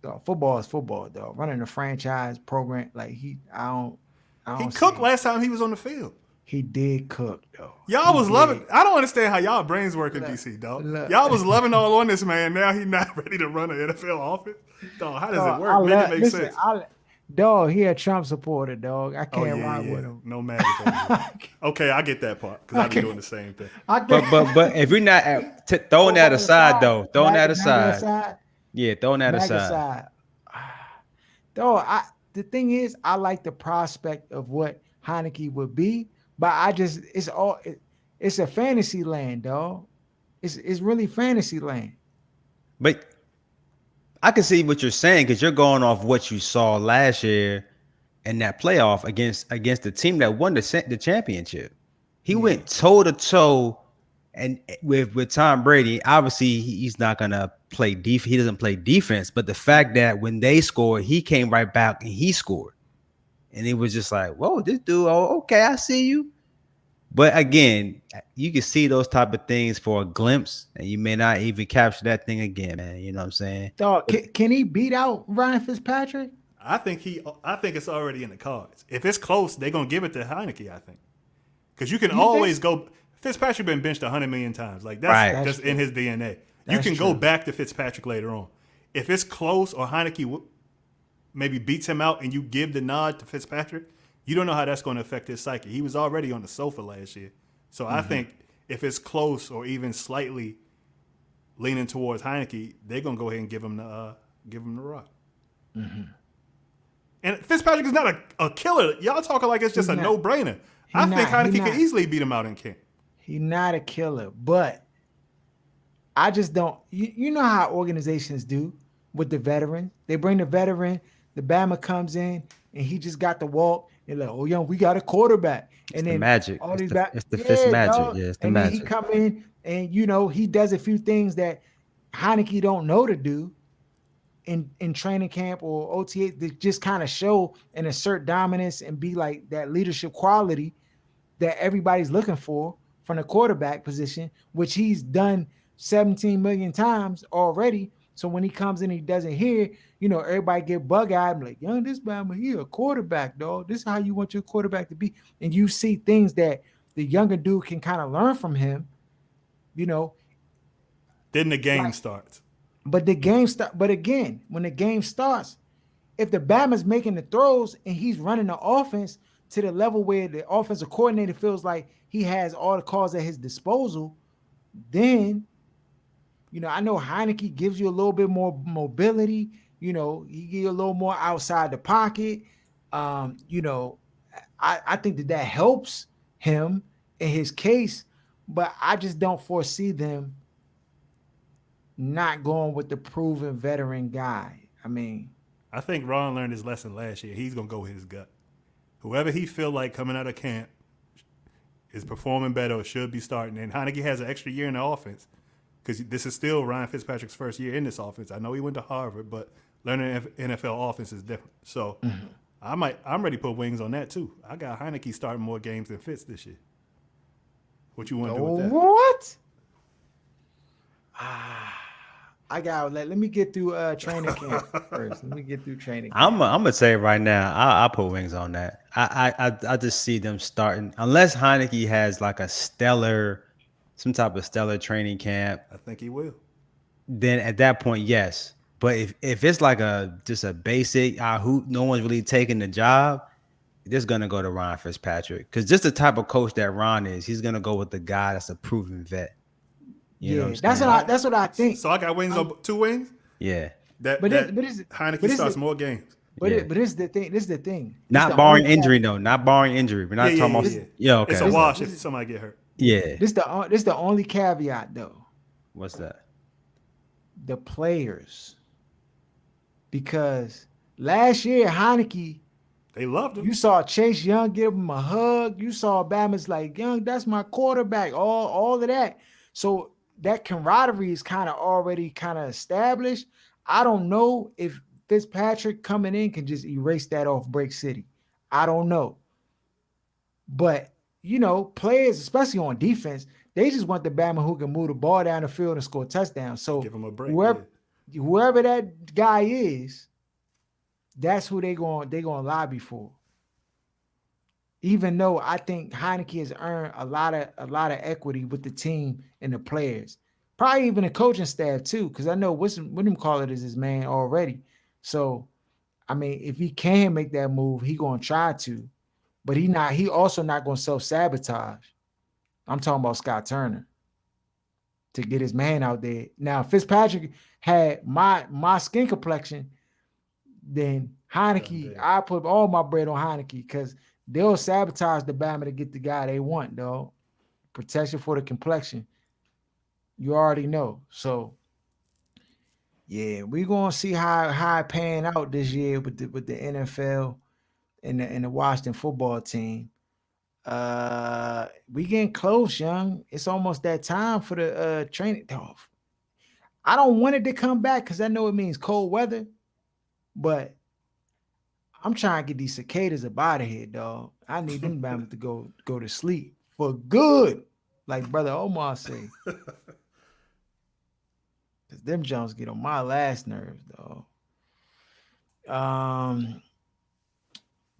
Dog, football is football, dog. Running a franchise program like I don't. I He don't cooked see. last time he was on the field. He did cook, though. Y'all He was loving. did. I don't understand how y'all brains work in Look, DC, dog. look. Y'all was loving all on this man. Now he not ready to run an NFL offense. Dog, how does Dog, it work? Make it make listen, sense. dog, he a Trump supporter, dog. I Oh can't yeah, ride yeah. with him. No magic. Over here. Okay, I get that part because I've been doing the same thing. I can't. But if you're not throwing that aside though, throwing that aside, aside, yeah, throwing that mag aside. aside. Dog, the thing is, I like the prospect of what Heineke would be, but it's a fantasy land, dog. It's really fantasy land. But I can see what you're saying because you're going off what you saw last year in that playoff against the team that won the championship. He went toe to toe, and with Tom Brady. Obviously, he's not gonna play defense. He doesn't play defense. But the fact that when they scored, he came right back and he scored, and it was just like, whoa, this dude. Oh, okay, I see you. But again, you can see those type of things for a glimpse, and you may not even capture that thing again, man. You know what I'm saying? Dog, can he beat out Ryan Fitzpatrick? I think it's already in the cards. If it's close, they're gonna give it to Heineke. I think because you can always go. Fitzpatrick been benched 100 million times. Like that's Right. just in his DNA. You That's can true. go back to Fitzpatrick later on. If it's close or Heineke maybe beats him out and you give the nod to Fitzpatrick, you don't know how that's going to affect his psyche. He was already on the sofa last year. So I think if it's close or even slightly leaning towards Heineke, they're going to go ahead and give him the rock. And Fitzpatrick is not a killer. Y'all talking like it's just He's a not. no-brainer. I think not. Heineke He could not. easily beat him out in camp. He's not a killer, but I just don't. You know how organizations do with the veteran. They bring the veteran. The Bama comes in and he just got the walk. They're like, "Oh, young, we got a quarterback." And the then magic. all It's these the- back, it's the Fitz magic. dog. Yeah, it's the and then he magic. come in and he does a few things that Heineke don't know to do in training camp or OTA that just kind of show and assert dominance and be like that leadership quality that everybody's looking for from the quarterback position, which he's done 17 million times already. So when he comes in, he doesn't hear, everybody get bug-eyed. I'm like, young, this Bama, he a quarterback, dog. This is how you want your quarterback to be. And you see things that the younger dude can kind of learn from him, Then the game Like- starts. But again, when the game starts, if the Bama's making the throws and he's running the offense to the level where the offensive coordinator feels like he has all the calls at his disposal, then, I know Heineke gives you a little bit more mobility. He gives you a little more outside the pocket. I think that helps him in his case, but I just don't foresee them not going with the proven veteran guy. I mean, I think Ron learned his lesson last year. He's going to go with his gut. Whoever he feel like coming out of camp is performing better or should be starting. And Heineke has an extra year in the offense because this is still Ryan Fitzpatrick's first year in this offense. I know he went to Harvard, but learning NFL offense is different. So I'm ready to put wings on that too. I got Heineke starting more games than Fitz this year. What you want to do with that? what? Let me get through training camp first. Let me get through training camp. I'm gonna say right now, I'll put wings on that. I just see them starting unless Heineke has like some type of stellar training camp. I think he will. Then at that point, yes. But if it's like just a basic who no one's really taking the job, they're gonna go to Ron Fitzpatrick because just the type of coach that Ron is, he's gonna go with the guy that's a proven vet. You know what I'm Yeah, that's what saying? I that's what I think. So I got wings on 2 wings. Yeah. That But that it, but it's Heineke but it's starts the more games. Yeah. but it's the thing. This is the thing. This Not the only barring injury caveat. though. Not barring injury. We're Yeah, not yeah, talking yeah, about. yeah. Yeah. It's Okay. a Okay. wash This if somebody get hurt. yeah. Yeah. This the only caveat though. What's that? The players, because last year Heineke, They loved him. you saw Chase Young give him a hug. You saw Bama's like, Young, that's my quarterback. All of that. So that camaraderie is kind of already kind of established. I don't know if Fitzpatrick coming in can just erase that off Break City. I don't know. But players, especially on defense, they just want the Bama who can move the ball down the field and score touchdowns. So Give him a break. Yeah. whoever that guy is, that's who they gonna lobby for. Even though I think Heineke has earned a lot of equity with the team and the players, probably even the coaching staff too, because I know what him call it is his man already. So I mean, if he can make that move, he gonna try to, but he also not gonna self sabotage. I'm talking about Scott Turner to get his man out there. Now, if Fitzpatrick had my skin complexion, then Done Heineke, deal. I put all my bread on Heineke because they'll sabotage the Bama to get the guy they want, though. Protection for the complexion. You already know. So yeah, we gonna see how it pan out this year with the NFL and the Washington football team. We getting close, young. It's almost that time for the training. Oh, I don't want it to come back because I know it means cold weather, but I'm trying to get these cicadas up out of here, dog. I need them Bama to go to sleep for good, like brother Omar say. Cause them Jones get on my last nerves, dog. Um,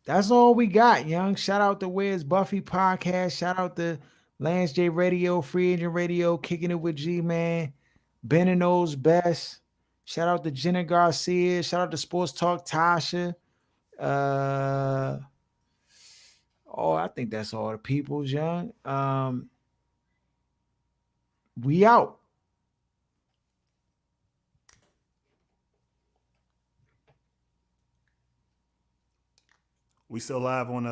that's all we got, young. Shout out to Where's Buffy podcast. Shout out to Lance J Radio, Free Agent Radio, Kicking It with G Man, Ben and O's Best. Shout out to Jenna Garcia. Shout out to Sports Talk Tasha. Uh I think that's all the people's young. We out. We still live on